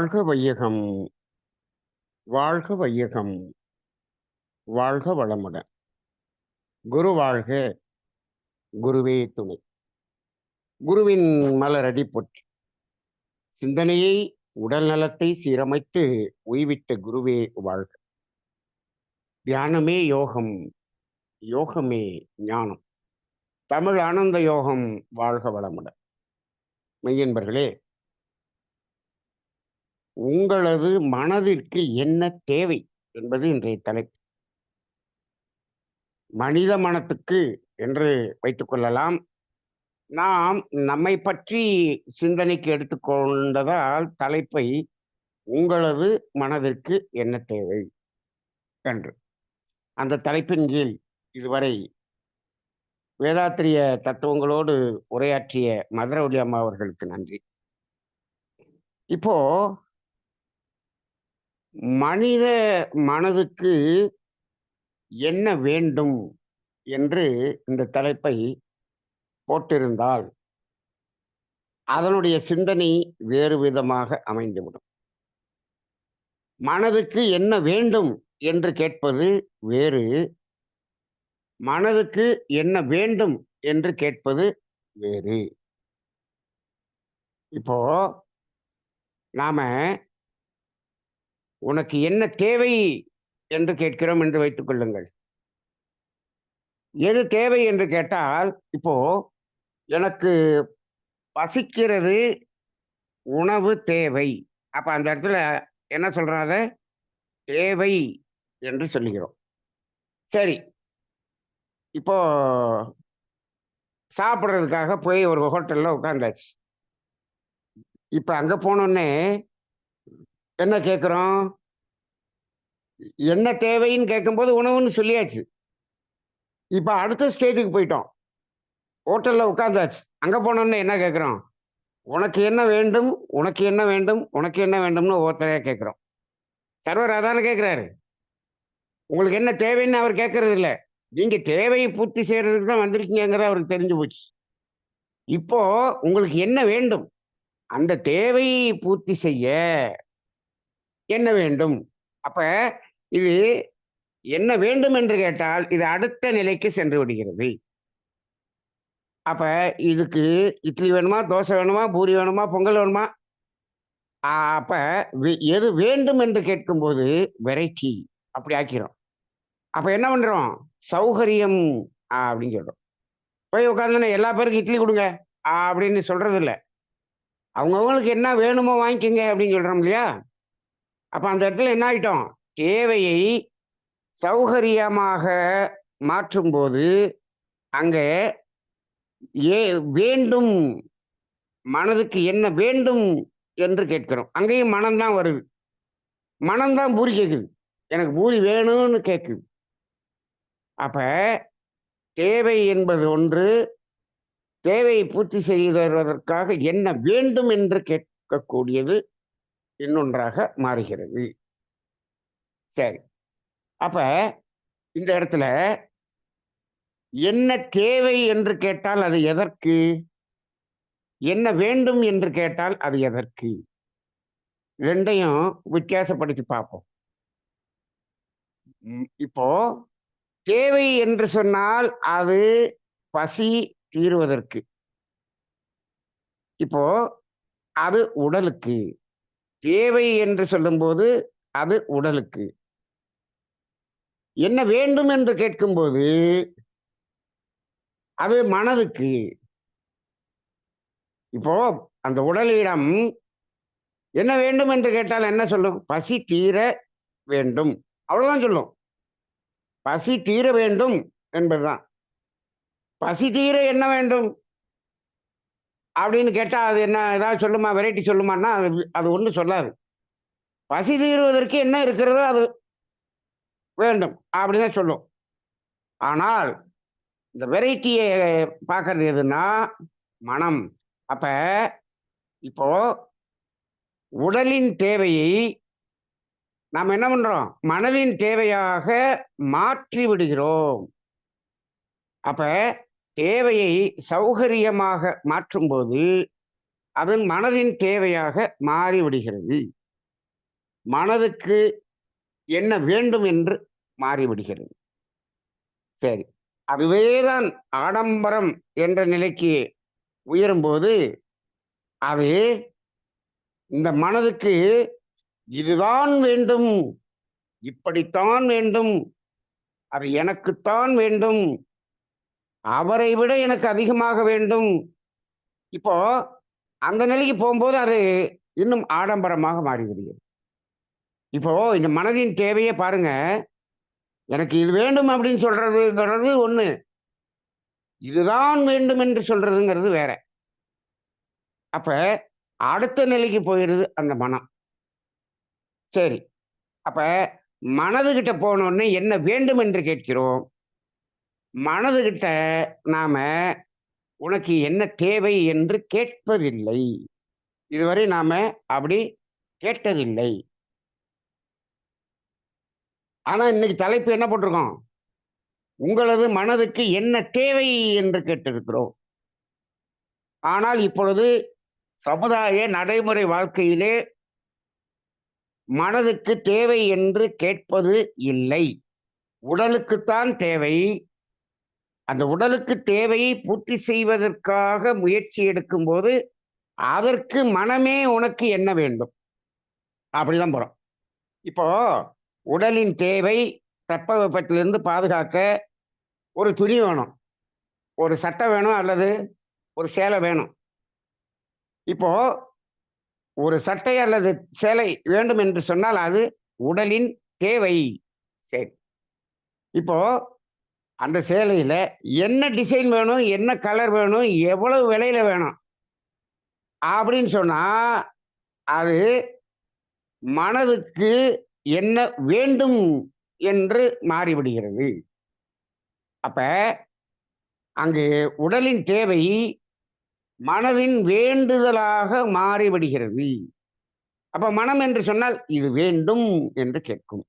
வாழ்க வையகம், வாழ்க வையகம், வாழ்க வளமுடன். குரு வாழ்க, குருவே துணை. குருவின் மலரடி போற்றி. சிந்தனையை, உடல் நலத்தை சீரமைத்து உய்வித்த குருவே வாழ்க. தியானமே யோகம், யோகமே ஞானம். தமிழ் ஆனந்த யோகம் வாழ்க வளமுடன். மெய்யன்பர்களே, உங்களது மனதிற்கு என்ன தேவை என்பது இன்றைய தலைப்பு. மனித மனத்துக்கு என்று வைத்துக் கொள்ளலாம். நாம் நம்மை பற்றி சிந்தனைக்கு எடுத்துக்கொண்டதால் தலைப்பை உங்களது மனதிற்கு என்ன தேவை என்று. அந்த தலைப்பின் கீழ் இதுவரை வேதாத்திரிய தத்துவங்களோடு உரையாற்றிய மதுரவழி அம்மா அவர்களுக்கு நன்றி. இப்போ மனித மனதுக்கு என்ன வேண்டும் என்று இந்த தலைப்பை போட்டிருந்தால் அதனுடைய சிந்தனை வேறு விதமாக அமைந்துவிடும். மனதுக்கு என்ன வேண்டும் என்று கேட்பது வேறு, மனதுக்கு என்ன வேண்டும் என்று கேட்பது வேறு. இப்போ நாம உனக்கு என்ன தேவை என்று கேட்கிறோம் என்று வைத்துக் கொள்ளுங்கள். எது தேவை என்று கேட்டால், இப்போ எனக்கு பசிக்கிறது, உணவு தேவை. அப்ப அந்த இடத்துல என்ன சொல்றோம்? அத தேவை என்று சொல்லுகிறோம். சரி, இப்போ சாப்பிட்றதுக்காக போய் ஒரு ஹோட்டல்ல உட்கார்ந்தாச்சு. இப்ப அங்க போனோடனே என்ன கேட்கிறோம்? என்ன தேவைன்னு கேட்கும்போது உணவுன்னு சொல்லியாச்சு. இப்ப அடுத்த ஸ்டேஜுக்கு போயிட்டோம். ஹோட்டல்ல உட்கார்ந்தாச்சு. அங்க போனோடனே என்ன கேட்கிறோம்? உனக்கு என்ன வேண்டும், உனக்கு என்ன வேண்டும், உனக்கு என்ன வேண்டும்னு ஒவ்வொருத்தரையா கேட்கிறோம். சர்வர் அதானே கேட்கிறாரு. உங்களுக்கு என்ன தேவைன்னு அவர் கேட்கறது இல்ல. நீங்க தேவையை பூர்த்தி செய்யறதுக்கு தான் வந்திருக்கீங்கிறது அவருக்கு தெரிஞ்சு போச்சு. இப்போ உங்களுக்கு என்ன வேண்டும்? அந்த தேவையை பூர்த்தி செய்ய என்ன வேண்டும்? அப்ப இது என்ன வேண்டும் என்று கேட்டால் இது அடுத்த நிலைக்கு சென்று விடுகிறது. அப்ப இதுக்கு இட்லி வேணுமா, தோசை வேணுமா, பூரி வேணுமா, பொங்கல் வேணுமா? அப்ப எது வேண்டும் என்று கேட்கும்போது வெரைட்டி அப்படி ஆக்கிறோம். அப்ப என்ன பண்றோம்? சௌகரியம் அப்படின்னு சொல்றோம். போய் உட்கார்ந்தோன்னே எல்லா பேருக்கும் இட்லி கொடுங்க அப்படின்னு சொல்றது இல்ல. அவங்கவங்களுக்கு என்ன வேணுமோ வாங்கிக்கோங்க அப்படின்னு சொல்றோம் இல்லையா? அப்ப அந்த இடத்துல என்ன ஆயிட்டோம்? தேவையை சௌகரியமாக மாற்றும்போது அங்க வேண்டும், மனதுக்கு என்ன வேண்டும் என்று கேட்கிறோம். அங்கேயும் மனம்தான் வருது. மனம்தான் பூரி கேட்குது. எனக்கு பூரி வேணும்னு கேட்குது. அப்ப தேவை என்பது ஒன்று, தேவையை பூர்த்தி செய்வதற்காக என்ன வேண்டும் என்று கேட்கக்கூடியது இன்னொன்றாக மாறுகிறது. சரி, அப்ப இந்த இடத்துல என்ன தேவை என்று கேட்டால் அது எதற்கு? என்ன வேண்டும் என்று கேட்டால் அது எதற்கு? ரெண்டையும் வித்தியாசப்படுத்தி பார்ப்போம். இப்போ தேவை என்று சொன்னால் அது பசி தீருவதற்கு. இப்போ அது உடலுக்கு. தேவை என்று சொல்லும்போது அது உடலுக்கு. என்ன வேண்டும் என்று கேட்கும்போது அது மனதுக்கு. இப்போ அந்த உடலிடம் என்ன வேண்டும் என்று கேட்டால் என்ன சொல்லும்? பசி தீர வேண்டும். அவ்வளவுதான் சொல்லும். பசி தீர வேண்டும் என்பதுதான். பசி தீர என்ன வேண்டும் அப்படின்னு கேட்டா அது என்ன ஏதாவது சொல்லுமா? வெரைட்டி சொல்லுமான்னா அது அது ஒன்றும் சொல்லாது. பசி தீருவதற்கு என்ன இருக்கிறதோ அது வேண்டும் அப்படிதான் சொல்லும். ஆனால் இந்த வெரைட்டியை பார்க்கறது எதுன்னா மனம். அப்ப இப்போ உடலின் தேவையை நாம் என்ன பண்றோம்? மனதின் தேவையாக மாற்றி விடுகிறோம். அப்ப தேவையை சௌகரியமாக மாற்றும்போது அது மனதின் தேவையாக மாறிவிடுகிறது. மனதுக்கு என்ன வேண்டும் என்று மாறிவிடுகிறது. சரி. அதுவேதான் ஆடம்பரம் என்ற நிலைக்கு உயரும்போது, அது இந்த மனதுக்கு இதுதான் வேண்டும், இப்படித்தான் வேண்டும், அது எனக்குத்தான் வேண்டும், அவரை விட எனக்கு அதிகமாக வேண்டும். இப்போ அந்த நிலைக்கு போம்போது அது இன்னும் ஆடம்பரமாக மாறிவிடுகிறது. இப்போ இந்த மனதின் தேவையே பாருங்க, எனக்கு இது வேண்டும் அப்படின்னு சொல்றதுங்கிறது ஒண்ணு. இதுதான் வேண்டும் என்று சொல்றதுங்கிறது வேற. அப்ப அடுத்த நிலைக்கு போயிருது அந்த மனம். சரி. அப்ப மனதுகிட்ட போனோனே என்ன வேண்டும் என்று கேட்கிறோம். மனதுகிட்ட நாம உனக்கு என்ன தேவை என்று கேட்பதில்லை. இதுவரை நாம அப்படி கேட்டதில்லை. ஆனா இன்னைக்கு தலைப்பு என்ன போட்டிருக்கோம்? உங்களது மனதுக்கு என்ன தேவை என்று கேட்டிருக்கிறோம். ஆனால் இப்பொழுது சமுதாய நடைமுறை வாழ்க்கையிலே மனதுக்கு தேவை என்று கேட்பது இல்லை. உடலுக்குத்தான் தேவை. அந்த உடலுக்கு தேவையை பூர்த்தி செய்வதற்காக முயற்சி எடுக்கும்போது, அதற்கு மனமே உனக்கு என்ன வேண்டும்? அப்படிதான் போறோம். இப்போ உடலின் தேவை தட்பவெப்பத்திலிருந்து பாதுகாக்க ஒரு துணி வேணும். ஒரு சட்டை வேணும் அல்லது ஒரு சேலை வேணும். இப்போ ஒரு சட்டை அல்லது சேலை வேண்டும் என்று சொன்னால் அது உடலின் தேவை. சரி. இப்போ அந்த சேலையில என்ன டிசைன் வேணும், என்ன கலர் வேணும், எவ்வளவு விலையில வேணும் அப்படின்னு சொன்னா, அது மனதுக்கு என்ன வேண்டும் என்று மாறிவிடுகிறது. அப்ப அங்கு உடலின் தேவை மனதின் வேண்டுதலாக மாறிவிடுகிறது. அப்ப மனம் என்று சொன்னால் இது வேண்டும் என்று கேட்கும்.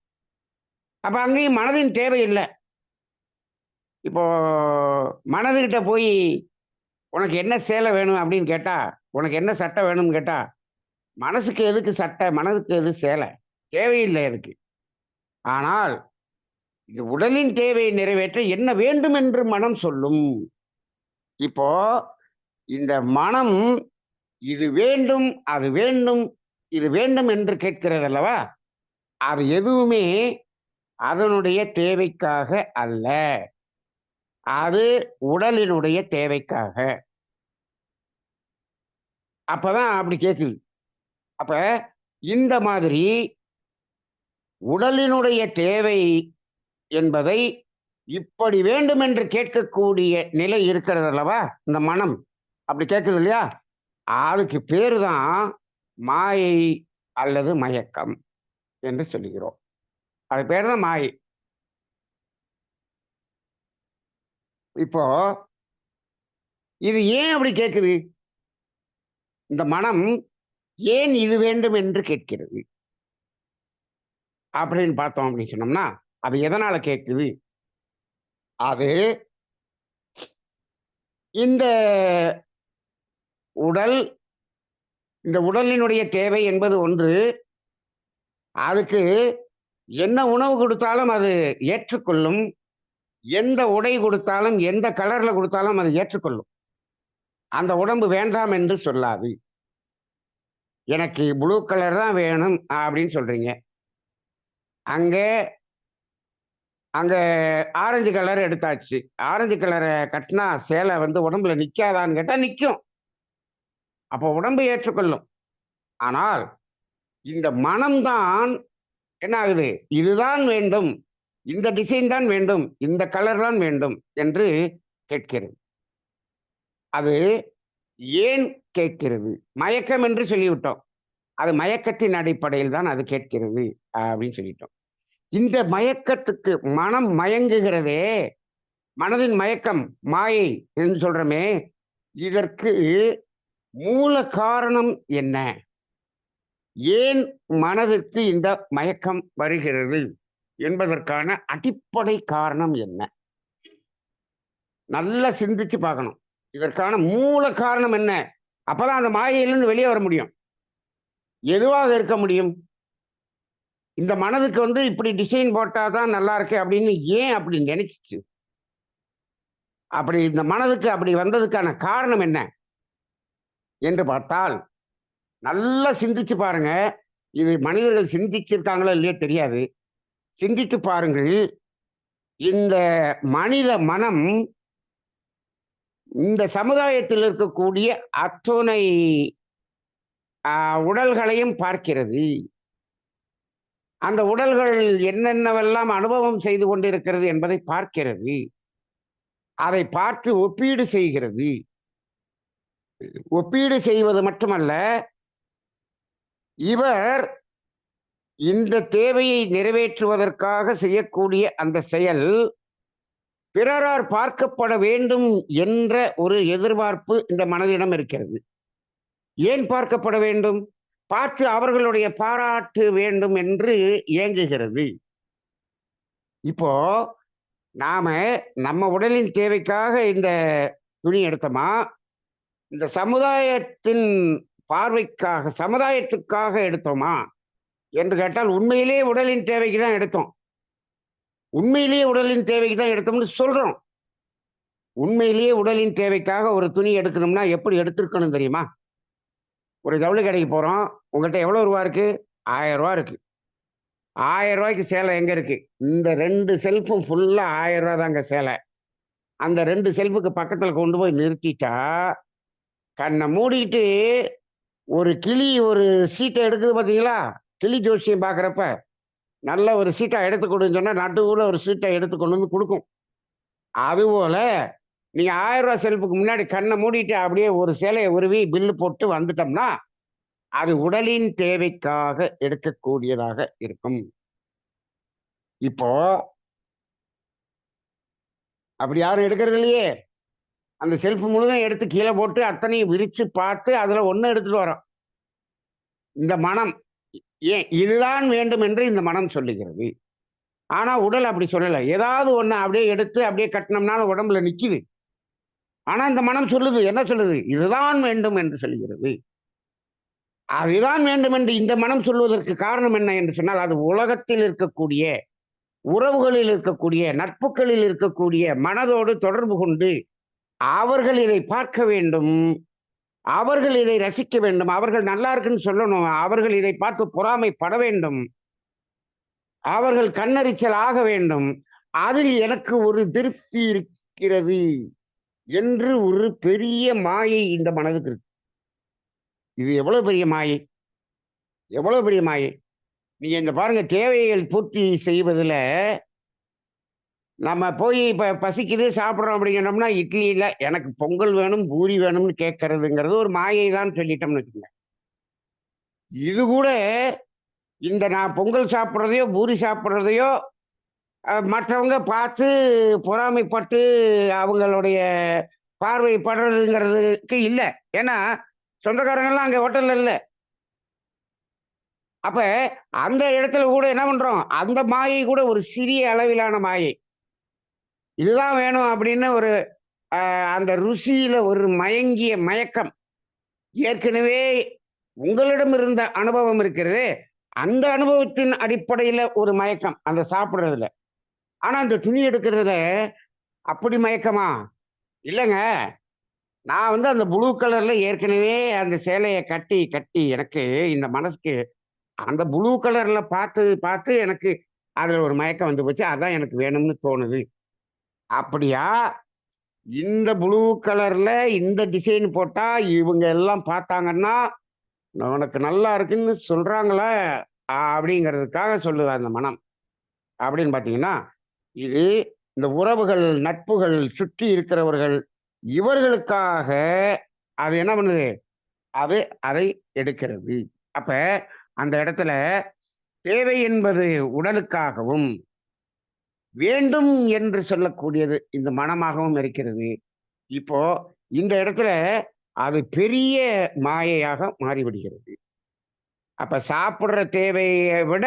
அப்ப அங்கேயும் மனதின் தேவை இல்ல. இப்போ மனதுகிட்ட போய் உனக்கு என்ன சேலை வேணும் அப்படின்னு கேட்டா, உனக்கு என்ன சட்டை வேணும்னு கேட்டா, மனசுக்கு எதுக்கு சட்டை? மனதுக்கு எது சேலை? தேவையில்லை அதுக்கு. ஆனால் இது உடலின் தேவையை நிறைவேற்ற என்ன வேண்டும் என்று மனம் சொல்லும். இப்போ இந்த மனம் இது வேண்டும், அது வேண்டும், இது வேண்டும் என்று கேட்கிறது அல்லவா? அது எதுவுமே அதனுடைய தேவைக்காக அல்ல. அது உடலினுடைய தேவைக்காக. அப்பதான் அப்படி கேட்குது. அப்ப இந்த மாதிரி உடலினுடைய தேவை என்பதை இப்படி வேண்டும் என்று கேட்கக்கூடிய நிலை இருக்கிறது அல்லவா? இந்த மனம் அப்படி கேட்குது இல்லையா? அதுக்கு பேரு தான் மாயை அல்லது மயக்கம் என்று சொல்லுகிறோம். அது பேர் தான் மாயை. இப்போ இது ஏன் அப்படி கேட்குது? இந்த மனம் ஏன் இது வேண்டும் என்று கேட்கிறது? அப்படின்னு பார்த்தோம் அப்படின்னு சொன்னோம்னா, அது எதனால கேட்குது? அது இந்த உடல் இந்த உடலினுடைய தேவை என்பது ஒன்று. அதுக்கு என்ன உணவு கொடுத்தாலும் அது ஏற்றுக்கொள்ளும். எந்த உடை கொடுத்தாலும், எந்த கலர்ல கொடுத்தாலும் அது ஏற்றுக்கொள்ளும். அந்த உடம்பு வேண்டாம் என்று சொல்லாது. எனக்கு ப்ளூ கலர் தான் வேணும் அப்படின்னு சொல்றீங்க. அங்கே அங்க ஆரஞ்சு கலர் எடுத்தாச்சு. ஆரஞ்சு கலர கட்டினா சேலை வந்து உடம்புல நிக்காதான்னு கேட்டா நிக்கும். அப்போ உடம்பு ஏற்றுக்கொள்ளும். ஆனால் இந்த மனம் தான் என்ன ஆகுது? இதுதான் வேண்டும். இந்த டிசைன் தான் வேண்டும். இந்த கலர் தான் வேண்டும் என்று கேட்கிறது. அது ஏன் கேட்கிறது? மயக்கம் என்று சொல்லிவிட்டோம். அது மயக்கத்தின் அடிப்படையில் தான் அது கேட்கிறது அப்படின்னு சொல்லிட்டோம். இந்த மயக்கத்துக்கு மனம் மயங்குகிறதே, மனதின் மயக்கம், மாயை என்று சொல்றோமே, இதற்கு மூல காரணம் என்ன? ஏன் மனதுக்கு இந்த மயக்கம் வருகிறது என்பதற்கான அடிப்படை காரணம் என்ன? நல்லா சிந்திச்சு பார்க்கணும். இதற்கான மூல காரணம் என்ன? அப்பதான் அந்த மாயையிலிருந்து வெளியே வர முடியும். எதுவாக இருக்க முடியும்? இந்த மனதுக்கு வந்து இப்படி டிசைன் போட்டாதான் நல்லா இருக்கு அப்படின்னு ஏன் அப்படி நினைச்சிச்சு? அப்படி இந்த மனதுக்கு அப்படி வந்ததுக்கான காரணம் என்ன என்று பார்த்தால், நல்லா சிந்திச்சு பாருங்க. இது மனிதர்கள் சிந்திச்சிருக்காங்களோ இல்லையோ தெரியாது. சிந்தித்து பாருங்கள். இந்த மனித மனம் இந்த சமுதாயத்தில் இருக்கக்கூடிய அத்துணை உடல்களையும் பார்க்கிறது. அந்த உடல்கள் என்னென்னவெல்லாம் அனுபவம் செய்து கொண்டிருக்கிறது என்பதை பார்க்கிறது. அதை பார்த்து ஒப்பீடு செய்கிறது. ஒப்பீடு செய்வது மட்டுமல்ல, இவர் இந்த தேவையை நிறைவேற்றுவதற்காக செய்யக்கூடிய அந்த செயல் பிறரால் பார்க்கப்பட வேண்டும் என்ற ஒரு எதிர்பார்ப்பு இந்த மனதிடம் இருக்கிறது. ஏன் பார்க்கப்பட வேண்டும்? பார்த்து அவர்களுடைய பாராட்டு வேண்டும் என்று ஏங்குகிறது. இப்போ நாம நம்ம உடலின் தேவைக்காக இந்த துணி எடுத்தோமா, இந்த சமுதாயத்தின் பார்வைக்காக, சமுதாயத்துக்காக எடுத்தோமா என்று கேட்டால், உண்மையிலேயே உடலின் தேவைக்கு தான் எடுத்தோம். உண்மையிலேயே உடலின் தேவைக்கு தான் எடுத்தோம்னு சொல்றோம். உண்மையிலேயே உடலின் தேவைக்காக ஒரு துணி எடுக்கணும்னா எப்படி எடுத்திருக்கணும் தெரியுமா? ஒரு ஜவுளி கடைக்கு போறோம். உங்கள்ட்ட எவ்வளவு ரூபா இருக்கு? ரூ. 1000 இருக்கு. ரூ. 1000க்கு சேலை எங்க இருக்கு? இந்த 2 செல்ஃபும் ஃபுல்லா ரூ. 1000 தாங்க சேலை. அந்த 2 செல்ஃபுக்கு பக்கத்துல கொண்டு போய் நிறுத்திட்டா, கண்ண மூடிட்டு ஒரு கிளி ஒரு சீட்ட எடுக்குது பார்த்தீங்களா? கிளி ஜோசியம் பார்க்குறப்ப, நல்ல ஒரு சீட்டா எடுத்து குடுன்னு சொன்னா, நடுவுல ஒரு சீட்ட எடுத்து கொண்டு வந்து குடுக்கும். அதுபோல நீங்க ரூ. 1000 செல்ஃபுக்கு முன்னாடி கண்ண மூடிட்டு அப்படியே ஒரு சேலைய உருவி பில்லு போட்டு வந்துட்டோம்னா, அது உடலின் தேவைக்காக எடுக்கக்கூடியதாக இருக்கும். இப்போ அப்படி யாரும் எடுக்கிறது இல்லையே. அந்த செல்ஃப் முழுதும் எடுத்து கீழ போட்டு அத்தனையும் விரிச்சு பார்த்து அதுல ஒண்ண எடுத்துட்டு வரோம். இந்த மனம் ஏன் இதுதான் வேண்டும் என்று இந்த மனம் சொல்லுகிறது. ஆனா உடல் அப்படி சொல்லல. ஏதாவது ஒண்ண அப்படியே எடுத்து அப்படியே கட்டுனோம்னாலும் உடம்புல நிக்குது. ஆனா இந்த மனம் சொல்லுது, என்ன சொல்லுது? இதுதான் வேண்டும் என்று சொல்லுகிறது. அதுதான் வேண்டும் என்று இந்த மனம் சொல்வதற்கு காரணம் என்ன என்று சொன்னால், அது உலகத்தில் இருக்கக்கூடிய, உறவுகளில் இருக்கக்கூடிய, நட்புகளில் இருக்கக்கூடிய மனதோடு தொடர்பு கொண்டு, அவர்கள் இதை பார்க்க வேண்டும். அவர்கள் இதை ரசிக்க வேண்டும். அவர்கள் நல்லா இருக்குன்னு சொல்லணும். அவர்கள் இதை பார்த்து பொறாமைப்பட வேண்டும். அவர்கள் கண்ணெரிச்சல் ஆக வேண்டும். அதில் எனக்கு ஒரு திருப்தி இருக்கிறது என்று ஒரு பெரிய மாயை இந்த மனதுக்கு இருக்கு. இது எவ்வளவு பெரிய மாயை! எவ்வளவு பெரிய மாயை! நீங்க இந்த பாருங்க, தேவைகள் பூர்த்தி செய்வதுல நம்ம போய் இப்ப பசிக்குது சாப்பிடுறோம் அப்படிங்கிறோம்னா, இட்லி இல்ல எனக்கு பொங்கல் வேணும், பூரி வேணும்னு கேட்கறதுங்கிறது ஒரு மாயை தான் சொல்லிட்டோம்னு வச்சுக்கோங்க. இது கூட இந்த நான் பொங்கல் சாப்பிடுறதையோ, பூரி சாப்பிடுறதையோ மற்றவங்க பார்த்து பொறாமைப்பட்டு அவங்களுடைய பார்வை படுறதுங்கிறதுக்கு இல்ல. ஏன்னா, சொந்தக்காரங்கலாம் அங்க ஹோட்டல்ல இல்ல. அப்ப அந்த இடத்துல கூட என்ன பண்றோம்? அந்த மாயை கூட ஒரு சிறிய அளவிலான மாயை. இதுதான் வேணும் அப்படின்னு ஒரு அந்த ருசியில ஒரு மயங்கிய மயக்கம். ஏற்கனவே உங்களிடம் இருந்த அனுபவம் இருக்கிறதே, அந்த அனுபவத்தின் அடிப்படையில ஒரு மயக்கம் அந்த சாப்பிடுறதுல. ஆனா அந்த துணி எடுக்கிறதுல அப்படி மயக்கமா? இல்லங்க. நான் வந்து அந்த ப்ளூ கலர்ல ஏற்கனவே அந்த சேலைய கட்டி, கட்டி எனக்கு இந்த மனசுக்கு அந்த ப்ளூ கலர்ல பார்த்து, பார்த்து எனக்கு அதுல ஒரு மயக்கம் வந்து போச்சு. அதான் எனக்கு வேணும்னு தோணுது. அப்படியா? இந்த ப்ளூ கலர்ல இந்த டிசைன் போட்டா இவங்க எல்லாம் பார்த்தாங்கன்னா, உனக்கு நல்லா இருக்குன்னு சொல்றாங்களா? அப்படிங்கிறதுக்காக சொல்லுது அந்த மனம். அப்படின்னு பார்த்தீங்கன்னா, இது இந்த உறவுகள், நட்புகள், சுற்றி இருக்கிறவர்கள் இவர்களுக்காக அது என்ன பண்ணுது? அது அதை எடுக்கிறது. அப்ப அந்த இடத்துல தேவை என்பது உடலுக்காகவும், வேண்டும் என்று சொல்லக்கூடியது இந்த மனமாகவும் இருக்கிறது. இப்போ இந்த இடத்துல அது பெரிய மாயையாக மாறிவிடுகிறது. அப்ப சாப்பிடுற தேவையை விட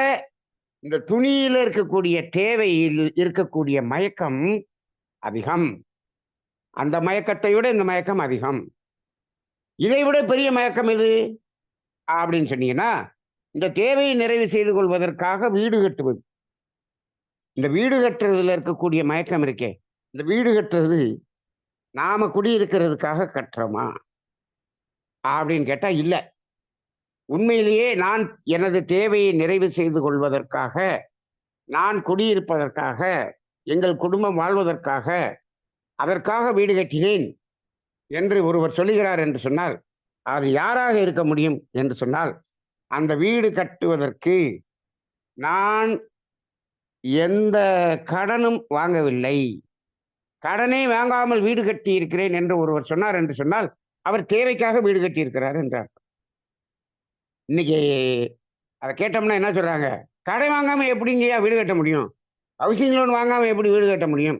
இந்த துணியில இருக்கக்கூடிய தேவையில் இருக்கக்கூடிய மயக்கம் அதிகம். அந்த மயக்கத்தை விட இந்த மயக்கம் அதிகம். இதை விட பெரிய மயக்கம் எது அப்படின்னு சொன்னீங்கன்னா, இந்த தேவையை நிறைவு செய்து கொள்வதற்காக வீடு கட்டுவது. இந்த வீடு கட்டுறதுல இருக்கக்கூடிய மயக்கம் இருக்கே, இந்த வீடு கட்டுறது நாம குடியிருக்கிறதுக்காக கட்டுறோமா அப்படின்னு கேட்டா இல்ல. உண்மையிலேயே நான் எனது தேவையை நிறைவு செய்து கொள்வதற்காக, நான் குடியிருப்பதற்காக, எங்கள் குடும்பம் வாழ்வதற்காக, அதற்காக வீடு கட்டினேன் என்று ஒருவர் சொல்லுகிறார் என்று சொன்னால், அது யாராக இருக்க முடியும் என்று சொன்னால், அந்த வீடு கட்டுவதற்கு நான் எந்த கடனும் வாங்கவில்லை. கடனே வாங்காமல் வீடு கட்டி இருக்கிறேன் என்று ஒருவர் சொன்னார் என்று சொன்னால், அவர் தேவைக்காக வீடு கட்டி இருக்கிறார் என்றார். இன்னைக்கு அத கேட்டோம்னா என்ன சொல்றாங்க? கடன் வாங்காம எப்படிங்கய்யா வீடு கட்ட முடியும்? ஹவுசிங் லோன் வாங்காம எப்படி வீடு கட்ட முடியும்?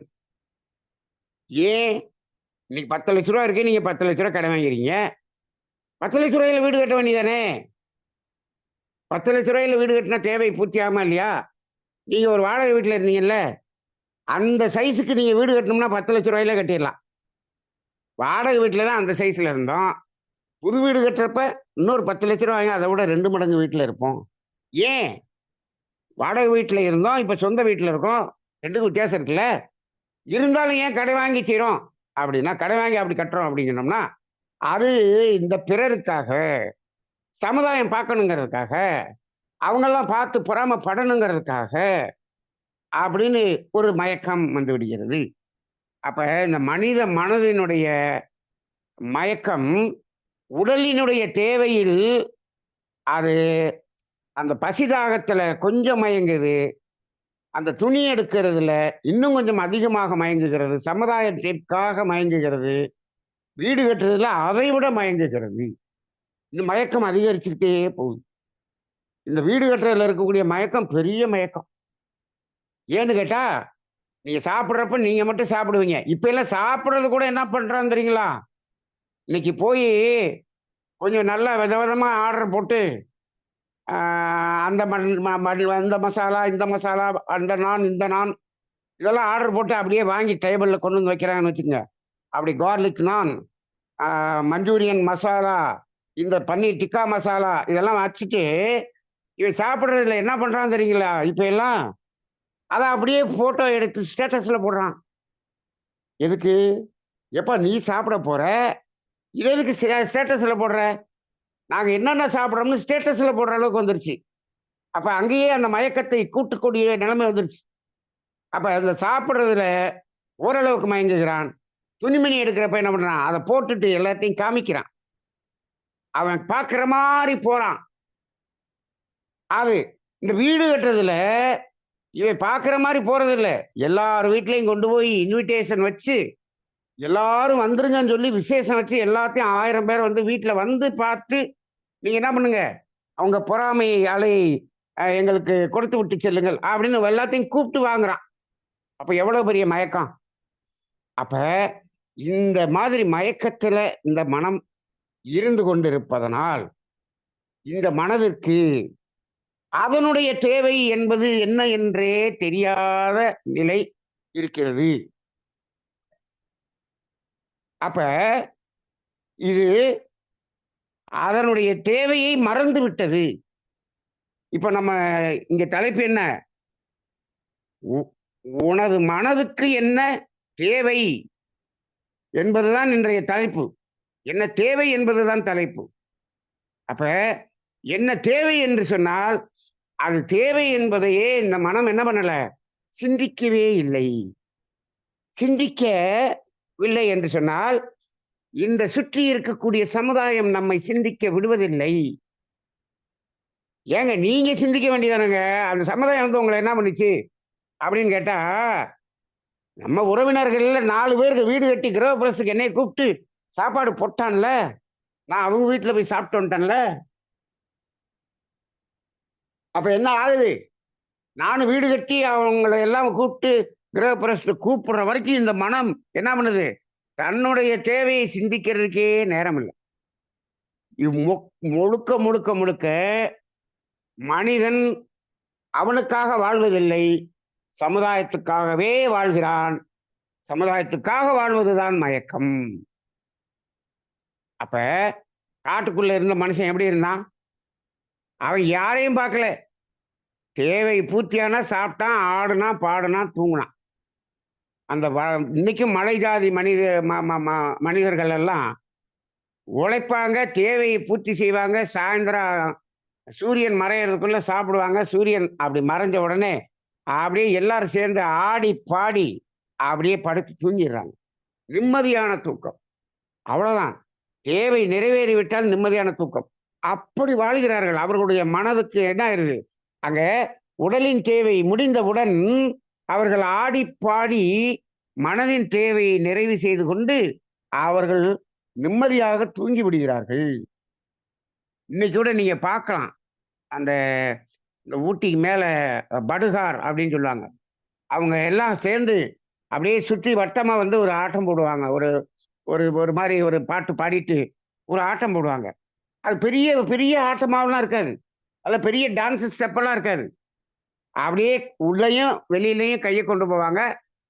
ஏன்? இன்னைக்கு ரூ. 10,00,000 இருக்கு. நீங்க ரூ. 10,00,000 கடன் வாங்கிறீங்க. ரூ. 10,00,000 வீடு கட்ட வேண்டியதானே? ரூ. 10,00,000 வீடு கட்டினா தேவை பூர்த்தி ஆகுமா இல்லையா? நீங்க ஒரு வாடகை வீட்ல இருந்தீங்கல்ல, அந்த சைஸுக்கு நீங்க வீடு கட்டணும்னா ரூ. 10,00,000 கட்டிறலாம். வாடகை வீட்ல தான் அந்த சைஸ்ல இருந்தோம். புது வீடு கட்டுறப்ப இன்னொரு ரூ. 10,00,000 வாங்கி அதை விட 2 மடங்கு வீட்ல இருப்போம். ஏன்? வாடகை வீட்ல இருந்தோம். இப்ப சொந்த வீட்ல இருக்கோம். 2க்கும் வித்தியாசம் இருக்குல்ல. இருந்தாலும் ஏன் கடன் வாங்கி செய்றோம்? அப்படின்னா, கடன் வாங்கி அப்படி கட்டுறோம் அப்படின்னு சொன்னோம்னா, அது இந்த பிறருக்காக, சமுதாயம் பார்க்கணுங்கிறதுக்காக, அவங்கெல்லாம் பார்த்து பொறாமப்படணுங்கிறதுக்காக, அப்படின்னு ஒரு மயக்கம் வந்து விடுகிறது. அப்ப இந்த மனித மனதினுடைய மயக்கம், உடலினுடைய தேவையில் அது அந்த பசி தாகத்துல கொஞ்சம் மயங்குது. அந்த துணி எடுக்கிறதுல இன்னும் கொஞ்சம் அதிகமாக மயங்குகிறது. சமுதாயத்திற்காக மயங்குகிறது. வீடு கட்டுறதுல அதை விட மயங்குகிறது. இந்த மயக்கம் அதிகரிச்சுக்கிட்டே போகுது. இந்த வீடு கட்டுறதுல இருக்கக்கூடிய மயக்கம் பெரிய மயக்கம். ஏன்னு கேட்டா, நீங்க சாப்பிடுறப்ப நீங்க மட்டும் சாப்பிடுவீங்க. இப்ப எல்லாம் சாப்பிடுறது கூட என்ன பண்றான்னு தெரியுங்களா? இன்னைக்கு போயி கொஞ்சம் நல்லா விதவிதமா ஆர்டர் போட்டு, ஆ அந்த அந்த மசாலா, இந்த மசாலா, அந்த நான், இந்த நான் இதெல்லாம் ஆர்டர் போட்டு அப்படியே வாங்கி டேபிள்ல கொண்டு வந்து வைக்கிறாங்கன்னு வச்சுக்கங்க. அப்படி கார்லிக் நான், மஞ்சூரியன் மசாலா, இந்த பன்னீர் டிக்கா மசாலா இதெல்லாம் வச்சுட்டு, இவன் சாப்பிடுறதுல என்ன பண்றான்னு தெரியுங்களா? இப்ப எல்லாம் அத அப்படியே ஃபோட்டோ எடுத்து ஸ்டேட்டஸ்ல போடுறான். எதுக்கு? எப்பா நீ சாப்பிட போற, இத எதுக்கு ஸ்டேட்டஸ்ல போடுற? நாங்க என்னென்ன சாப்பிடுறோம்னு ஸ்டேட்டஸ்ல போடுற அளவுக்கு வந்துருச்சு. அப்ப அங்கேயே அந்த மயக்கத்தை கூட்டக்கூடிய நிலைமை வந்துருச்சு. அப்ப அதுல சாப்பிடுறதுல ஓரளவுக்கு மயங்குகிறான். துணிமணி எடுக்கிறப்ப என்ன பண்றான்? அத போட்டுட்டு எல்லாத்தையும் காமிக்கிறான். அவன் பார்க்கிற மாரி போறான். அது இந்த வீடு கட்டுறதுல இவன் பார்க்கிற மாரி போறதில்ல. எல்லார் வீட்லயும் கொண்டு போய் இன்விடேஷன் வச்சு, எல்லாரும் வந்துருங்கன்னு சொல்லி விசேஷம் வச்சு எல்லாத்தையும் 1000 பேர் வந்து வீட்ல வந்து பார்த்து, நீங்க என்ன பண்ணுங்க, அவங்க பொறாமை அலை எங்களுக்கு கொடுத்து விட்டு செல்லுங்கள் அப்படின்னு எல்லாத்தையும் கூப்பிட்டு வாங்குறான். அப்ப எவ்வளவு பெரிய மயக்கம். அப்ப இந்த மாதிரி மயக்கத்துல இந்த மனம் இருந்து கொண்டிருப்பதனால், இந்த மனதிற்கு அதனுடைய தேவை என்பது என்ன என்றே தெரியாத நிலை இருக்கிறது. அப்ப இது அதனுடைய தேவையை மறந்து விட்டது. இப்ப நம்ம இங்க தலைப்பு என்ன? உ உனது மனதுக்கு என்ன தேவை என்பதுதான் இன்றைய தலைப்பு. என்ன தேவை என்பதுதான் தலைப்பு. அப்ப என்ன தேவை என்று சொன்னால், அது தேவை என்பதையே இந்த மனம் என்ன பண்ணல? சிந்திக்கவே இல்லை. சிந்திக்கவில்லை என்று சொன்னால், இந்த சுற்றி இருக்கக்கூடிய சமுதாயம் நம்மை சிந்திக்க விடுவதில்லை. ஏங்க நீங்க சிந்திக்க வேண்டியதானங்க. அந்த சமுதாயம் வந்து உங்கள என்ன பண்ணுச்சு? அப்படின்னு கேட்டா, நம்ம உறவினர்கள்ல 4 பேருக்கு வீடு கட்டி கிரகப்பிரவேசத்துக்கு என்னைய கூப்பிட்டு சாப்பாடு போட்டான்ல. நான் அவங்க வீட்ல போய் சாப்பிட்டு வந்துட்டேன்ல. அப்ப என்ன ஆகுது? நானும் வீடு கட்டி அவங்கள எல்லாம் கூப்பிட்டு கிரகப்பிரவேசத்துக்கு கூப்பிடுற வரைக்கும் இந்த மனம் என்ன பண்ணுது? தன்னுடைய தேவையை சிந்திக்கிறதுக்கே நேரம் இல்ல. இது முழுக்க, முழுக்க, முழுக்க மனிதன் அவனுக்காக வாழ்வதில்லை. சமுதாயத்துக்காகவே வாழ்கிறான். சமுதாயத்துக்காக வாழ்வதுதான் மயக்கம். அப்ப காட்டுக்குள்ள இருந்த மனுஷன் எப்படி இருந்தான்? அவன் யாரையும் பார்க்கல. தேவை பூர்த்தியானா சாப்பிட்டான், ஆடுனான், பாடுனான், தூங்குனான். அந்த இன்னைக்கும் மலை ஜாதி மனிதர்கள் எல்லாம் உழைப்பாங்க, தேவையை பூர்த்தி செய்வாங்க. சாயந்தரம் சூரியன் மறையறதுக்குள்ள சாப்பிடுவாங்க. சூரியன் அப்படி மறைஞ்ச உடனே, அப்படியே எல்லாரும் சேர்ந்து ஆடி, பாடி அப்படியே படுத்து தூங்கிடுறாங்க. நிம்மதியான தூக்கம். அவ்வளவுதான். தேவை நிறைவேறிவிட்டால் நிம்மதியான தூக்கம். அப்படி வாழ்கிறார்கள். அவர்களுடைய மனதுக்கு என்ன ஆயிருது? அங்க உடலின் தேவை முடிந்தவுடன் அவர்கள் ஆடி பாடி மனதின் தேவையை நிறைவு செய்து கொண்டு அவர்கள் நிம்மதியாக தூங்கி விடுகிறார்கள். இன்னைக்கு கூட நீங்க பார்க்கலாம். அந்த இந்த ஊட்டிக்கு மேல படுகார் அப்படின்னு சொல்லுவாங்க. அவங்க எல்லாம் சேர்ந்து அப்படியே சுற்றி வட்டமா வந்து ஒரு ஆட்டம் போடுவாங்க. ஒரு ஒரு ஒரு மாரி ஒரு பாட்டு பாடிட்டு ஒரு ஆட்டம் போடுவாங்க. அது பெரிய பெரிய ஆட்டமாவெல்லாம் இருக்காது. அதுல பெரிய டான்ஸ் ஸ்டெப்பெல்லாம் இருக்காது. அப்படியே உள்ளேயும், வெளியிலயும் கைய கொண்டு போவாங்க.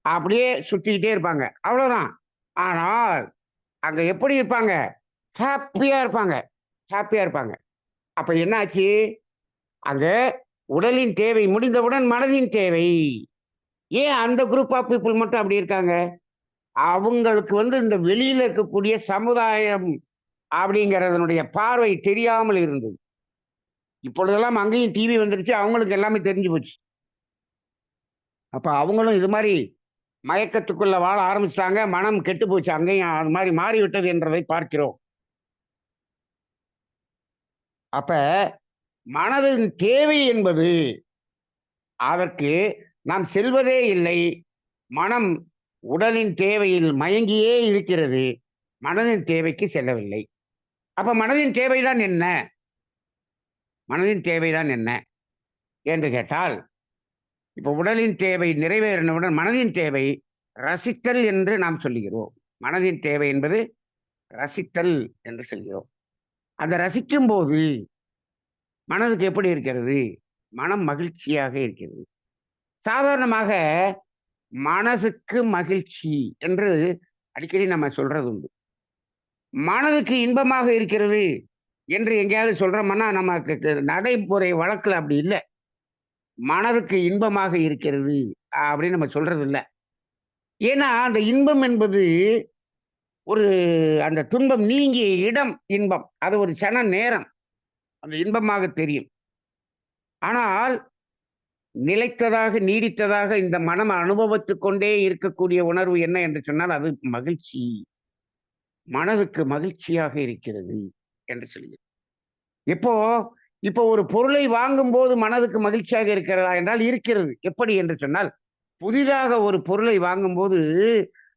அப்படியே சுத்திக்கிட்டே இருப்பாங்க. அவ்வளோதான். ஆனால், அங்க எப்படி இருப்பாங்க? ஹேப்பியா இருப்பாங்க. ஹேப்பியா இருப்பாங்க. அப்ப என்ன ஆச்சு? அங்க உடலின் தேவை முடிந்தவுடன் மனதின் தேவை. ஏன் அந்த குரூப் ஆஃப் பீப்பிள் மட்டும் அப்படி இருக்காங்க? அவங்களுக்கு வந்து இந்த வெளியில இருக்கக்கூடிய சமுதாயம் அப்படிங்கிறதனுடைய பார்வை தெரியாமல் இருந்தது. இப்பொழுதெல்லாம் அங்கேயும் டிவி வந்துருச்சு. அவங்களுக்கு எல்லாமே தெரிஞ்சு போச்சு. அப்ப அவங்களும் இது மாரி மயக்கத்துக்குள்ள வாழ ஆரம்பிச்சுட்டாங்க. மனம் கெட்டு போச்சு. அங்கேயும் அது மாரி மாறிவிட்டது என்றதை பார்க்கிறோம். அப்ப மனதின் தேவை என்பது அதற்கு நாம் செல்வதே இல்லை. மனம் உடலின் தேவையில் மயங்கியே இருக்கிறது. மனதின் தேவைக்கு செல்லவில்லை. அப்ப மனதின் தேவைதான் என்ன? மனதின் தேவைதான் என்ன என்று கேட்டால், இப்ப உடலின் தேவை நிறைவேறினவுடன் மனதின் தேவை ரசித்தல் என்று நாம் சொல்லுகிறோம். மனதின் தேவை என்பது ரசித்தல் என்று சொல்கிறோம். அந்த ரசிக்கும்போது மனதுக்கு எப்படி இருக்கிறது? மனம் மகிழ்ச்சியாக இருக்கிறது. சாதாரணமாக மனசுக்கு மகிழ்ச்சி என்று அடிக்கடி நம்ம சொல்றது உண்டு. மனதுக்கு இன்பமாக இருக்கிறது என்று எங்கேயாவது சொல்றோம்னா, நமக்கு நடைமுறை வழக்குல அப்படி இல்ல. மனதுக்கு இன்பமாக இருக்கிறது அப்படின்னு நம்ம சொல்றது இல்ல. ஏன்னா, அந்த இன்பம் என்பது ஒரு அந்த துன்பம் நீங்கிய இடம் இன்பம். அது ஒரு சன நேரம். அந்த இன்பமாக தெரியும். ஆனால் நிலைத்ததாக, நீடித்ததாக இந்த மனம் அனுபவித்துக் கொண்டே இருக்கக்கூடிய உணர்வு என்ன என்று சொன்னால், அது மகிழ்ச்சி. மனதுக்கு மகிழ்ச்சியாக இருக்கிறது என்று சொல்கிறேன். இப்போ இப்போ ஒரு பொருளை வாங்கும்போது மனதுக்கு மகிழ்ச்சியாக இருக்கிறதா என்றால் இருக்கிறது. எப்படி என்று சொன்னால், புதிதாக ஒரு பொருளை வாங்கும்போது,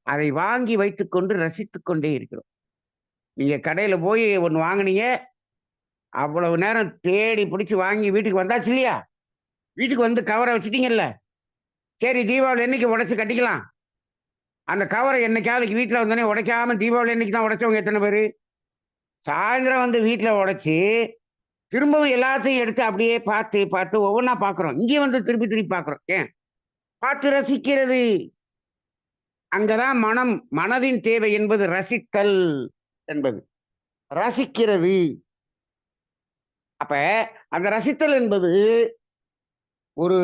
அதை வாங்கி வைத்துக்கொண்டு ரசித்துக் கொண்டே இருக்கிறோம். நீங்க கடையில போய் ஒண்ணு வாங்குனீங்க, அவ்வளவு நேரம் தேடி பிடிச்சு வாங்கி வீட்டுக்கு வந்தாச்சு இல்லையா? வீட்டுக்கு வந்து கவர வச்சுட்டீங்கல்ல. சரி தீபாவளி அன்னைக்கு உடைச்சு கட்டிக்கலாம். அந்த கவர என்னைக்காவது வீட்ல வந்தோனே உடைக்காம தீபாவளி அன்னைக்கு தான் உடைச்சவங்க எத்தன பேரு? சாயந்தரம் வந்து வீட்ல உடைச்சு, திரும்பவும் எல்லாத்தையும் எடுத்து அப்படியே பார்த்து, பார்த்து ஒவ்வொன்னா பார்க்கிறோம். இங்கேயும் வந்து திருப்பி, திருப்பி பார்க்கிறோம். ஏன்? பார்த்து ரசிக்கிறது. அங்கதான் மனதின் தேவை என்பது ரசித்தல் என்பது. ரசிக்கிறது. அப்ப அந்த ரசித்தல் என்பது ஒரு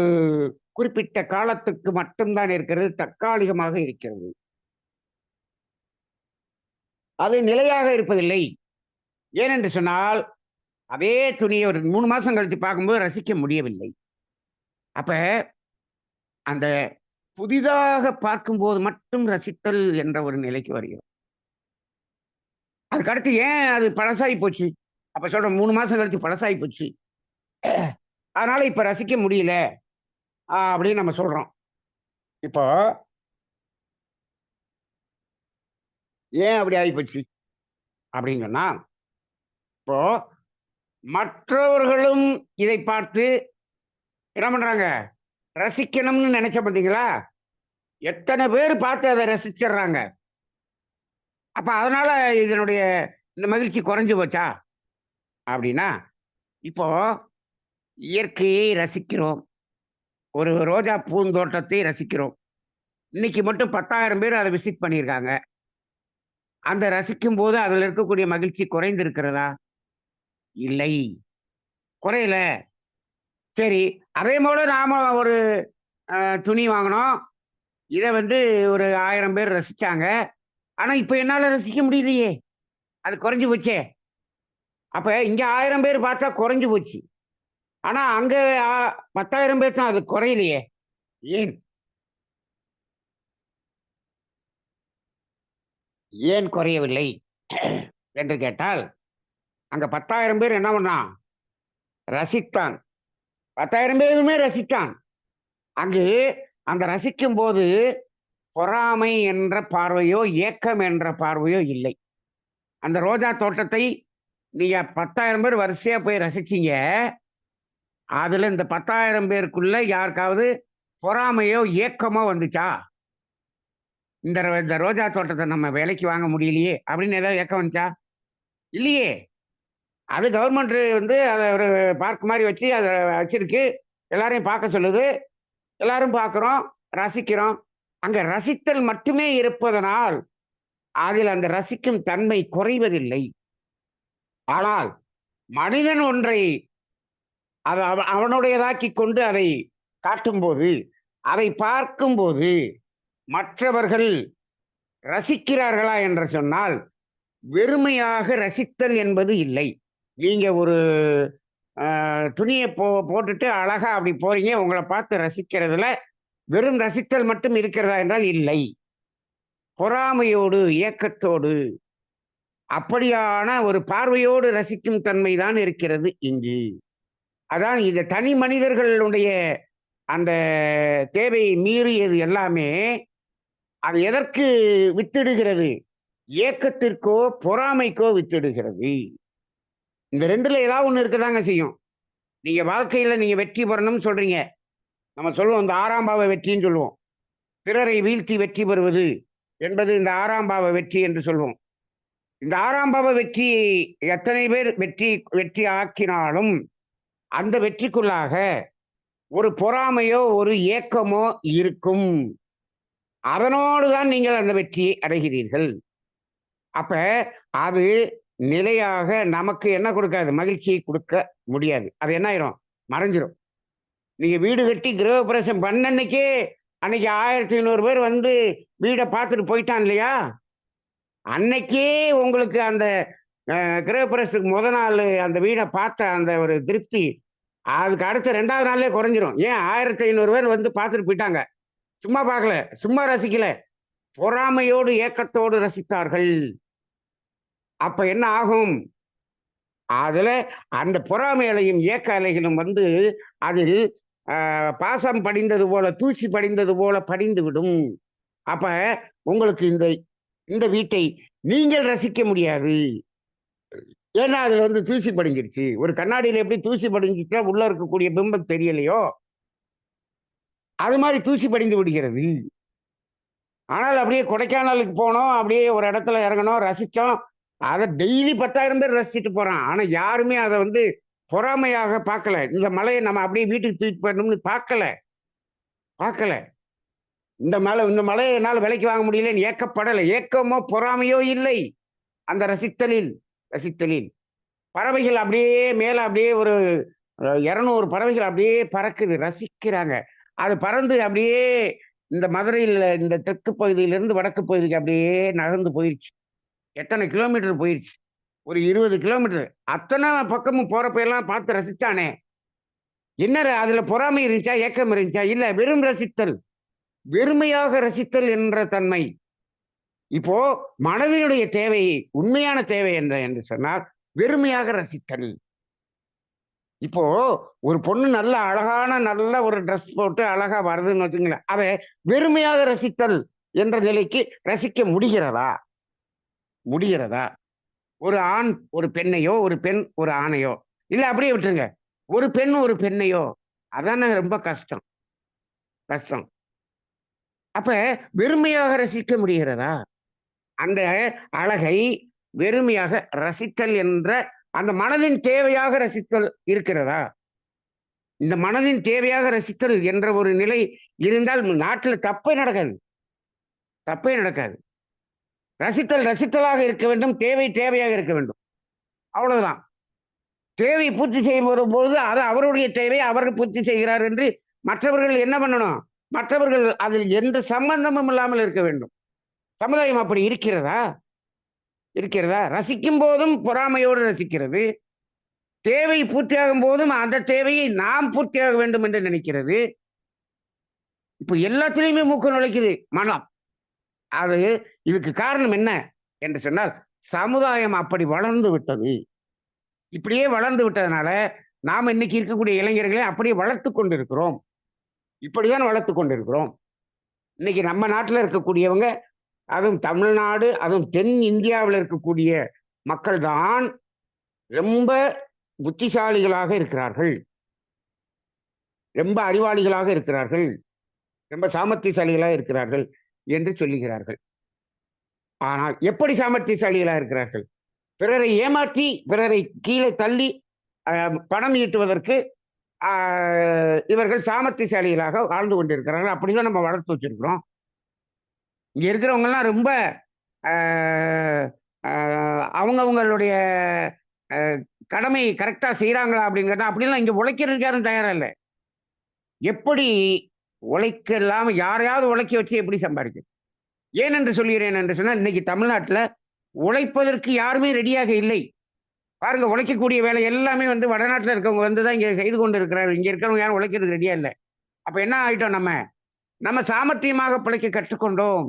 குறிப்பிட்ட காலத்துக்கு மட்டும் தான் இருக்கிறது. தற்காலிகமாக இருக்கிறது. அது நிலையாக இருப்பதில்லை. ஏனென்று சொன்னால், அதே துணிய ஒரு 3 மாசம் கழிச்சு பார்க்கும்போது ரசிக்க முடியவில்லை. அப்ப அந்த புதிதாக பார்க்கும்போது மட்டும் ரசித்தல் என்ற ஒரு நிலைக்கு வருகிறோம். அதுக்கடுத்து ஏன் அது பழசாகி போச்சு? அப்ப சொல்றோம் 3 மாசம் கழிச்சு பழசாகி போச்சு. அதனால இப்ப ரசிக்க முடியல. அப்படின்னு நம்ம சொல்றோம். இப்போ ஏன் அப்படி ஆயிப்போச்சு? அப்படின்னு சொன்னா, இப்போ மற்றவர்களும் இதை பார்த்து என்ன பண்றாங்க? ரசிக்கணும்னு நெனைச்சோம் பார்த்தீங்களா? எத்தன பேரு பார்த்து அத ரசிச்சர்றாங்க. அப்ப அதனால இதனுடைய இந்த மகிழ்ச்சி குறைஞ்சு போச்சா? அப்படின்னா, இப்போ இயற்கையை ரசிக்கிறோம். ஒரு ரோஜா பூந்தோட்டத்தை ரசிக்கிறோம். இன்னைக்கு மட்டும் 10,000 பேர் அத விசிட் பண்ணியிருக்காங்க. அந்த ரசிக்கும்போது அதில இருக்கக்கூடிய மகிழ்ச்சி குறைந்திருக்கிறதா? இல்லை. குறையல. சரி. அதே போல நாம ஒரு துணி வாங்குனோம். இத வந்து ஒரு 1000 பேர் ரசிச்சாங்க. ஆனா, இப்ப என்னால ரசிக்க முடியலையே! அது குறைஞ்சு போச்சே! அப்ப இங்க 1000 பேர் பார்த்தா குறைஞ்சு போச்சு. ஆனா, அங்க அ 10,000 பேர் தான் அது குறையலையே! ஏன்? ஏன் குறையவில்லை? என்று கேட்டால், அங்க 10,000 பேர் என்ன பண்ணான்? ரசித்தான். 10,000 பேருமே ரசித்தான். அங்கு அந்த ரசிக்கும்போது பொறாமை என்ற பார்வையோ, ஏக்கம் என்ற பார்வையோ இல்லை. அந்த ரோஜா தோட்டத்தை நீங்க 10,000 பேர் வரிசையா போய் ரசிச்சீங்க. அதுல இந்த 10,000 பேருக்குள்ள யாருக்காவது பொறாமையோ, ஏக்கமோ வந்துச்சா? இந்த ரோஜா தோட்டத்த நம்ம விலைக்கு வாங்க முடியலையே! அப்படின்னு ஏதாவது ஏக்கம் வந்துச்சா? இல்லையே! அது கவர்மெண்ட் வந்து அத ஒரு பார்க் மாரி வச்சு அத வச்சிருக்கு. எல்லாரையும் பார்க்க சொல்லுது. எல்லாரும் பார்க்கிறோம், ரசிக்கிறோம். அங்க ரசித்தல் மட்டுமே இருப்பதனால், அதில் அந்த ரசிக்கும் தன்மை குறைவதில்லை. ஆனால் மனிதன் ஒன்றை அத அவனுடையதாக்கிக் கொண்டு அதை காட்டும்போது, அதை பார்க்கும்போது, மற்றவர்கள் ரசிக்கிறார்களா என்று சொன்னால், வெறுமையாக ரசித்தல் என்பது இல்லை. நீங்க ஒரு துணிய போட்டுட்டு அழகா அப்படி போறீங்க. உங்கள பார்த்து ரசிக்கிறதுல வெறும் ரசித்தல் மட்டும் இருக்கிறதா என்றால் இல்லை. பொறாமையோடு, ஏக்கத்தோடு, அப்படியான ஒரு பார்வையோடு ரசிக்கும் தன்மை தான் இருக்கிறது இங்கு. அதான் இது தனி மனிதர்களுடைய அந்த தேவையை மீறியது எல்லாமே, அது எதற்கு வித்திடுகிறது? ஏக்கத்திற்கோ, பொறாமைக்கோ வித்திடுகிறது. இந்த 2ல ஏதாவது ஒண்ணு இருக்கதாங்க செய்யும். நீங்க வாழ்க்கையில நீங்க வெற்றி பெறணும்னு சொல்றீங்க. நம்ம சொல்லுவோம் இந்த 6ஆம் பாவ வெற்றின்னு சொல்லுவோம். பிறரை வீழ்த்தி வெற்றி பெறுவது என்பது இந்த 6ஆம் பாவ வெற்றி என்று சொல்வோம். இந்த 6ஆம் பாவ வெற்றி எத்தனை பேர் வெற்றி வெற்றி ஆக்கினாலும், அந்த வெற்றிக்குள்ளாக ஒரு பொறாமையோ, ஒரு ஏக்கமோ இருக்கும். அதனோடு தான் நீங்கள் அந்த வெற்றியை அடைகிறீர்கள். அப்ப அது நிலையாக நமக்கு என்ன குடுக்காது? மகிழ்ச்சியை குடுக்க முடியாது. அது என்ன ஆயிரும்? மறைஞ்சிரும். நீங்க வீடு கட்டி கிரகப்பிரவேசம் பண்ண அன்னைக்கே, அன்னைக்கு 1500 பேர் வந்து வீட பார்த்துட்டு போயிட்டான் இல்லையா? அன்னைக்கே உங்களுக்கு அந்த கிரகப்பிரவேசத்துக்கு நாளு அந்த வீட பார்த்த அந்த ஒரு திருப்தி, அதுக்கு அடுத்த 2வது நாள்லயே குறைஞ்சிரும். ஏன் 1500 பேர் வந்து பார்த்துட்டு போயிட்டாங்க. சும்மா பார்க்கல, சும்மா ரசிக்கல. பொறாமையோடு, ஏக்கத்தோடு ரசித்தார்கள். அப்ப என்ன ஆகும்? அதுல அந்த பொறாமை அலையும், ஏக்க அலைகளும் வந்து அதில் பாசம் படிந்தது போல, தூசி படிந்தது போல படிந்துவிடும். அப்ப உங்களுக்கு இந்த இந்த வீட்டை நீங்கள் ரசிக்க முடியாது. ஏன்னா, அதுல வந்து தூசி படிஞ்சிருச்சு. ஒரு கண்ணாடியில எப்படி தூசி படிஞ்சுட்டா உள்ள இருக்கக்கூடிய பிம்பம் தெரியலையோ, அது மாரி தூசி படிந்து விடுகிறது. ஆனால் அப்படியே கொடைக்கானலுக்கு போனோம். அப்படியே ஒரு இடத்துல இறங்குனோம், ரசிச்சோம். அத டெய்லி 10,000 பேர் ரசிச்சுட்டு போறான். ஆனா யாருமே அத வந்து பொறாமையாக பார்க்கல. இந்த மலைய நம்ம அப்படியே வீட்டுக்கு தூக்கிட்டு போயிடணும்னு பார்க்கல, பார்க்கல. இந்த மலைய என்னால விலைக்கு வாங்க முடியலன்னு ஏக்கப்படல. ஏக்கமோ, பொறாமையோ இல்லை. அந்த ரசித்தலில் ரசித்தலில். பறவைகள் அப்படியே மேல அப்படியே ஒரு 200 பறவைகள் அப்படியே பறக்குது. ரசிக்கிறாங்க. அது பறந்து அப்படியே இந்த மதுரையில இந்த தெற்கு பகுதியிலிருந்து வடக்கு பகுதிக்கு அப்படியே நகர்ந்து போயிருச்சு. எத்தனை கிலோமீட்டர் போயிருச்சு. ஒரு 20 கிலோமீட்டர். அத்தன பக்கமும் போறப்ப எல்லாம் பார்த்து ரசிச்சானே! அதுல பொறாமை இருந்துச்சா? ஏக்கம் இருந்துச்சா? இல்ல. வெறும் ரசித்தல். வெறுமையாக ரசித்தல் என்ற தன்மை. இப்போ மனதினுடைய தேவை, உண்மையான தேவை என்று சொன்னால், வெறுமையாக ரசித்தல். இப்போ ஒரு பொண்ணு நல்ல அழகான நல்ல ஒரு ட்ரெஸ் போட்டு அழகா வருதுன்னு வச்சுக்கங்களேன். அத வெறுமையாக ரசித்தல் என்ற நிலைக்கு ரசிக்க முடிகிறதா? முடிகிறதா? ஒரு ஆண் ஒரு பெண்ணையோ, ஒரு பெண் ஒரு ஆணையோ, இல்ல அப்படியே விட்டுருங்க. ஒரு பெண் ஒரு பெண்ணையோ, அதானே ரொம்ப கஷ்டம், கஷ்டம். அப்ப வெறுமையாக ரசிக்க முடிகிறதா? அந்த அழகை வெறுமையாக ரசித்தல் என்ற அந்த மனதின் தேவையாக ரசித்தல் இருக்கிறதா? இந்த மனதின் தேவையாக ரசித்தல் என்ற ஒரு நிலை இருந்தால் நாட்டில தப்பே நடக்காது. தப்பே நடக்காது. ரசித்தல் ரசித்தலாக இருக்க வேண்டும். தேவை தேவையாக இருக்க வேண்டும். அவ்வளவுதான். தேவை பூர்த்தி செய்ய வரும்பொழுது அது அவருடைய தேவை அவர்கள் பூர்த்தி செய்கிறார் என்று மற்றவர்கள் என்ன பண்ணணும்? மற்றவர்கள் அதில் எந்த சம்பந்தமும் இல்லாமல் இருக்க வேண்டும். சமுதாயம் அப்படி இருக்கிறதா? இருக்கிறதா? ரசிக்கும் போதும் பொறாமையோடு ரசிக்கிறது. தேவை பூர்த்தியாகும் போதும் அந்த தேவையை நாம் பூர்த்தியாக வேண்டும் என்று நினைக்கிறது. இப்ப எல்லாத்திலையுமே மூக்கு நுழைக்குது மனம். அது இதுக்கு காரணம் என்ன என்று சொன்னால், சமுதாயம் அப்படி வளர்ந்து விட்டது. இப்படியே வளர்ந்து விட்டதனால, நாம இன்னைக்கு இருக்கக்கூடிய இளைஞர்களை அப்படியே வளர்த்துக் கொண்டிருக்கிறோம். இப்படிதான் வளர்த்துக் கொண்டிருக்கிறோம். இன்னைக்கு நம்ம நாட்டுல இருக்கக்கூடியவங்க, அதுவும் தமிழ்நாடு, அதுவும் தென் இந்தியாவுல இருக்கக்கூடிய மக்கள் தான் ரொம்ப புத்திசாலிகளாக இருக்கிறார்கள். ரொம்ப அறிவாளிகளாக இருக்கிறார்கள். ரொம்ப சாமர்த்தியசாலிகளாக இருக்கிறார்கள் என்று சொல்லுகிறார்கள். ஆனால் எப்படி சாமர்த்தியசாலிகளா இருக்கிறார்கள்? பிறரை ஏமாற்றி, பிறரை கீழே தள்ளி பணம் ஈட்டுவதற்கு இவர்கள் சாமர்த்தியசாலிகளாக வாழ்ந்து கொண்டிருக்கிறார்கள். அப்படிதான் நம்ம வளர்த்து வச்சிருக்கிறோம். இங்க இருக்கிறவங்கலாம் ரொம்ப அவங்கவங்களுடைய கடமை கரெக்டா செய்யறாங்களா அப்படிங்கிறத அப்படிலாம் இங்க உழைக்கிறதுக்கு யாரும் தயாரா இல்லை. எப்படி உழைக்க இல்லாம யாரையாவது உழைக்க வச்சு எப்படி சம்பாதிக்கிறது? ஏன் என்று சொல்கிறேன் என்று சொன்னால், இன்னைக்கு தமிழ்நாட்டில் உழைப்பதற்கு யாருமே ரெடியாக இல்லை. பாருங்க, உழைக்கக்கூடிய வேலை எல்லாமே வந்து வடநாட்டில் இருக்கவங்க வந்து தான் இங்க செய்து கொண்டு இருக்கிறார்கள். இங்க இருக்கிறவங்க யாரும் உழைக்கிறது ரெடியா இல்லை. அப்ப என்ன ஆயிட்டோம்? நம்ம சாமர்த்தியமாக பிழைக்க கற்றுக்கொண்டோம்.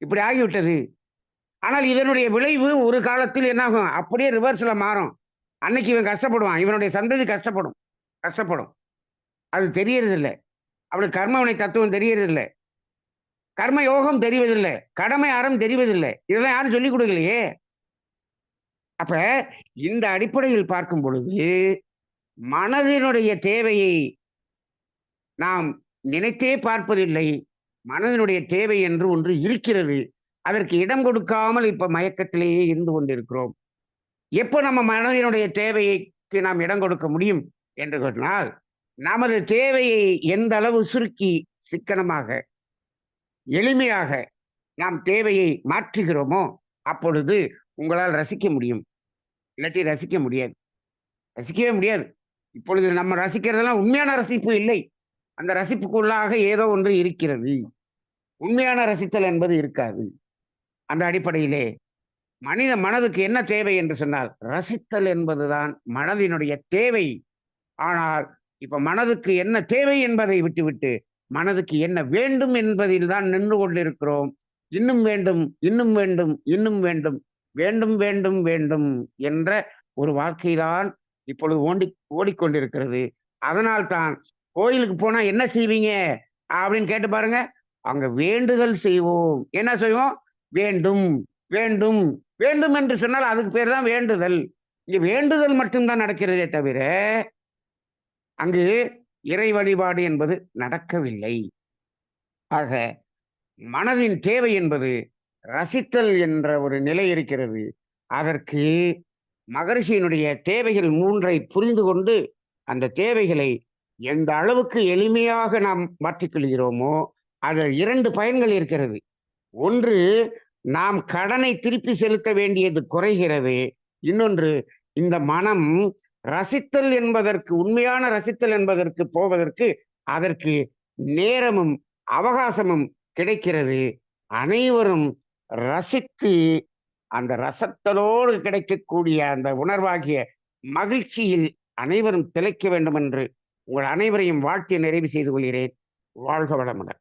இப்படி ஆகிவிட்டது. ஆனால் இதனுடைய விளைவு ஒரு காலத்தில் என்ன ஆகும்? அப்படியே ரிவர்ஸ்ல மாறும். அன்னைக்கு இவன் கஷ்டப்படுவான், இவனுடைய சந்ததி கஷ்டப்படும். அது தெரியறதில்லை. அவனுக்கு கர்மவினை தத்துவம் தெரியறதில்லை. கர்ம யோகம் தெரிவதில்லை. கடமை அறம் தெரிவதில்லை. இதெல்லாம் யாரும் சொல்லிக் கொடுக்கலையே. அப்ப இந்த அடிப்படையில் பார்க்கும் பொழுது மனதினுடைய தேவையை நாம் நினைத்தே பார்ப்பதில்லை. மனதினுடைய தேவை என்று ஒன்று இருக்கிறது. அதற்கு இடம் கொடுக்காமல் இப்ப மயக்கத்திலேயே இருந்து கொண்டிருக்கிறோம். எப்போ நம்ம மனதினுடைய தேவைக்கு நாம் இடம் கொடுக்க முடியும் என்று சொன்னால், நமது தேவையை எந்த அளவு சுருக்கி சிக்கனமாக எளிமையாக நாம் தேவையை மாற்றுகிறோமோ அப்பொழுது உங்களால் ரசிக்க முடியும். இல்லாட்டி ரசிக்க முடியாது. ரசிக்கவே முடியாது. இப்பொழுது நம்ம ரசிக்கிறதெல்லாம் உண்மையான ரசிப்பு இல்லை. அந்த ரசிப்புக்குள்ளாக ஏதோ ஒன்று இருக்கிறது. உண்மையான ரசித்தல் என்பது இருக்காது. அந்த அடிப்படையிலே மனித மனதுக்கு என்ன தேவை என்று சொன்னால், ரசித்தல் என்பதுதான் மனதினுடைய தேவை. ஆனால் இப்ப மனதுக்கு என்ன தேவை என்பதை விட்டுவிட்டு மனதுக்கு என்ன வேண்டும் என்பதில் தான் நின்று கொண்டிருக்கிறோம். இன்னும் வேண்டும், இன்னும் வேண்டும், இன்னும் வேண்டும், வேண்டும் வேண்டும் வேண்டும் என்ற ஒரு வாழ்க்கைதான் இப்பொழுது ஓடிக்கொண்டிருக்கிறது. அதனால் தான் கோயிலுக்கு போனா என்ன செய்வீங்க அப்படின்னு கேட்டு பாருங்க. அங்க வேண்டுதல் செய்வோம். என்ன செய்வோம்? வேண்டும் வேண்டும் வேண்டும் என்று சொன்னால் அதுக்கு பேர் தான் வேண்டுதல். இங்க வேண்டுதல் மட்டும்தான் நடக்கிறதே தவிர அங்கு இறை வழிபாடு என்பது நடக்கவில்லை. ஆக மனதின் தேவை என்பது ரசித்தல் என்ற ஒரு நிலை இருக்கிறது. அதற்கு மகரிஷியினுடைய தேவைகள் 3ஐ புரிந்து கொண்டு அந்த தேவைகளை எந்த அளவுக்கு எளிமையாக நாம் மாற்றிக்கொள்கிறோமோ அதில் 2 பயன்கள் இருக்கிறது. ஒன்று, நாம் கடனை திருப்பி செலுத்த வேண்டியது குறைகிறது. இன்னொன்று, இந்த மனம் ரசித்தல் என்பதற்கு, உண்மையான ரசித்தல் என்பதற்கு போவதற்கு அதற்கு நேரமும் அவகாசமும் கிடைக்கிறது. அனைவரும் ரசித்து அந்த ரசத்தலோடு கிடைக்கக்கூடிய அந்த உணர்வாகிய மகிழ்ச்சியில் அனைவரும் திளைக்க வேண்டும் என்று உங்கள் அனைவரையும் வாழ்த்தி நிறைவு செய்து கொள்கிறேன். வாழ்க வளமுடன்.